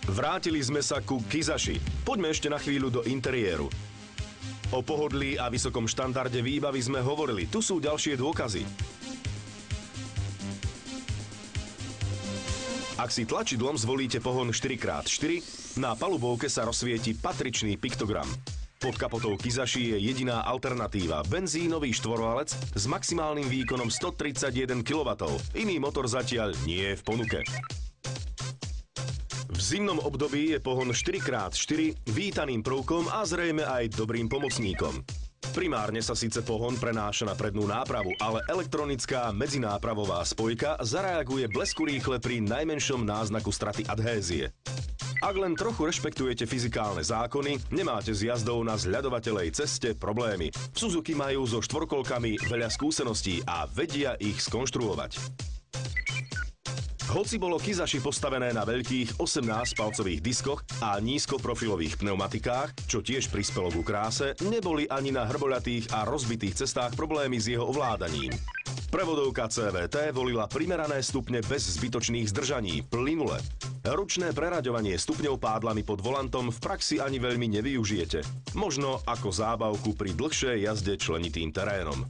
Vrátili sme sa ku Kizaši. Poďme ešte na chvíľu do interiéru. O pohodlí a vysokom štandarde výbavy sme hovorili. Tu sú ďalšie dôkazy. Ak si tlačidlom zvolíte pohon 4x4, na palubovke sa rozsvieti patričný piktogram. Pod kapotou Kizaši je jediná alternatíva – benzínový štvorvalec s maximálnym výkonom 131 kW. Iný motor zatiaľ nie je v ponuke. V zimnom období je pohon 4x4 vítaným prvkom a zrejme aj dobrým pomocníkom. Primárne sa síce pohon prenáša na prednú nápravu, ale elektronická medzinápravová spojka zareaguje blesku rýchle pri najmenšom náznaku straty adhézie. Ak len trochu rešpektujete fyzikálne zákony, nemáte s jazdou na zľadovateľej ceste problémy. Suzuki majú so štvorkolkami veľa skúseností a vedia ich skonštruovať. Hoci bolo Kizaši postavené na veľkých 18-palcových diskoch a nízkoprofilových pneumatikách, čo tiež prispelo ku kráse, neboli ani na hrboľatých a rozbitých cestách problémy s jeho ovládaním. Prevodovka CVT volila primerané stupne bez zbytočných zdržaní, plynule. Ručné preraďovanie stupňov pádlami pod volantom v praxi ani veľmi nevyužijete. Možno ako zábavku pri dlhšej jazde členitým terénom.